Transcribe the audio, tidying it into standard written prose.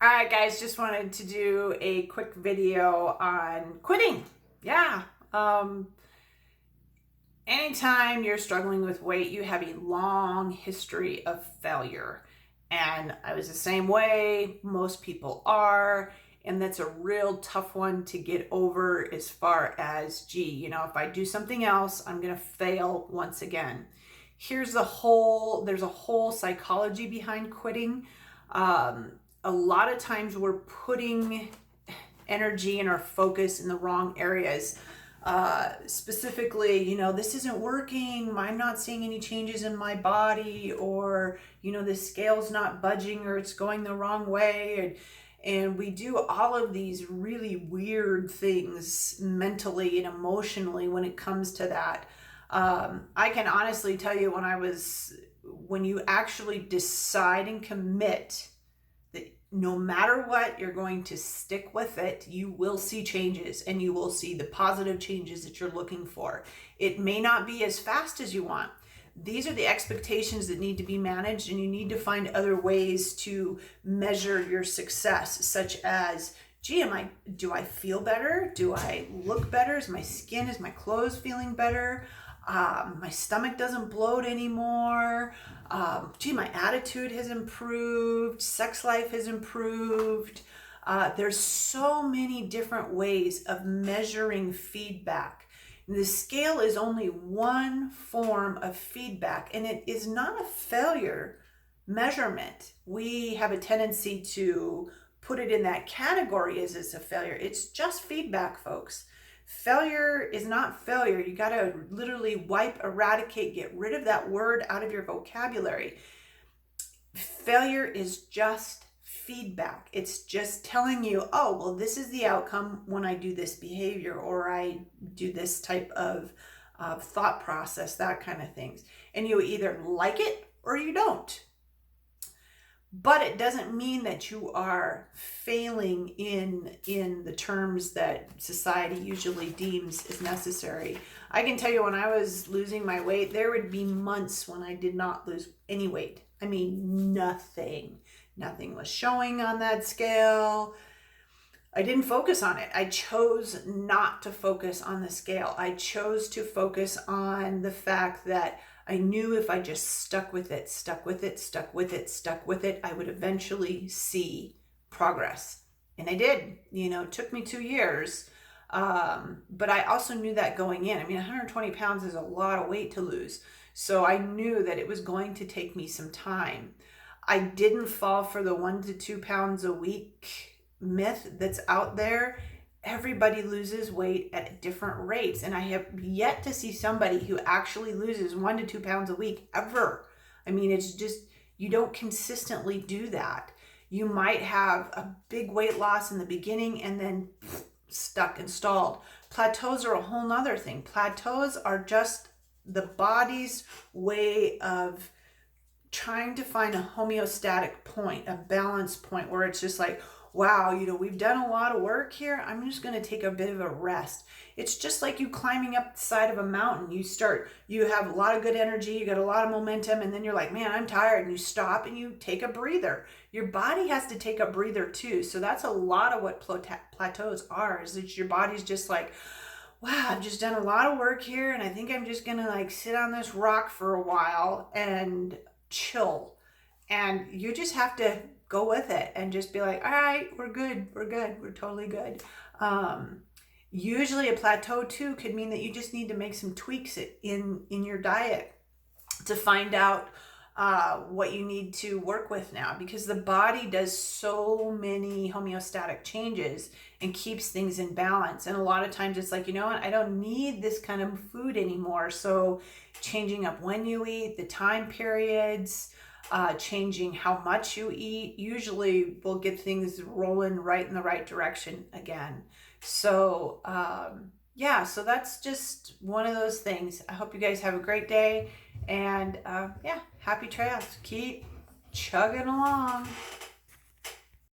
All right, guys, just wanted to do a quick video on quitting. Yeah. Um, Anytime you're struggling with weight, you have a long history of failure. And I was the same way. Most people are. And that's a real tough one to get over as far as, gee, if I do something else, I'm going to fail once again. There's a whole psychology behind quitting. A lot of times we're putting energy and our focus in the wrong areas. Specifically, this isn't working. I'm not seeing any changes in my body, or, the scale's not budging, or it's going the wrong way. And we do all of these really weird things mentally and emotionally when it comes to that. I can honestly tell you when you actually decide and commit that no matter what, you're going to stick with it, you will see changes, and you will see the positive changes that you're looking for. It may not be as fast as you want. These are the expectations that need to be managed, and you need to find other ways to measure your success, such as, gee, do I feel better? Do I look better? Is my clothes feeling better? My stomach doesn't bloat anymore. My attitude has improved. Sex life has improved. There's so many different ways of measuring feedback. The scale is only one form of feedback, and it is not a failure measurement. We have a tendency to put it in that category as it's a failure. It's just feedback, folks. Failure is not failure. You got to literally eradicate, get rid of that word out of your vocabulary. Failure is just feedback. It's just telling you, oh, well, this is the outcome when I do this behavior, or I do this type of thought process, that kind of things. And you either like it or you don't. But it doesn't mean that you are failing in the terms that society usually deems is necessary. I can tell you, when I was losing my weight, there would be months when I did not lose any weight. I mean, nothing. Nothing was showing on that scale. I didn't focus on it. I chose not to focus on the scale. I chose to focus on the fact that I knew if I just stuck with it, I would eventually see progress. And I did. It took me 2 years. But I also knew that going in. 120 pounds is a lot of weight to lose. So I knew that it was going to take me some time. I didn't fall for the 1 to 2 pounds a week myth that's out there. Everybody loses weight at different rates, and I have yet to see somebody who actually loses 1 to 2 pounds a week ever. It's just, you don't consistently do that. You might have a big weight loss in the beginning and then stuck and stalled. Plateaus are a whole nother thing. Plateaus are just the body's way of trying to find a homeostatic point, a balance point, where it's just like, wow, we've done a lot of work here. I'm just going to take a bit of a rest. It's just like you climbing up the side of a mountain. You have a lot of good energy, you got a lot of momentum, and then you're like, man, I'm tired. And you stop and you take a breather. Your body has to take a breather too. So that's a lot of what plateaus are, is that your body's just like, wow, I've just done a lot of work here, and I think I'm just going to sit on this rock for a while and chill. And you just have to go with it and just be like, all right, we're good, we're totally good. Usually a plateau too could mean that you just need to make some tweaks in your diet to find out what you need to work with now, because the body does so many homeostatic changes and keeps things in balance. And a lot of times it's like, I don't need this kind of food anymore. So changing up when you eat, the time periods, changing how much you eat, usually will get things rolling right in the right direction again. So so that's just one of those things. I hope you guys have a great day, and happy trails. Keep chugging along.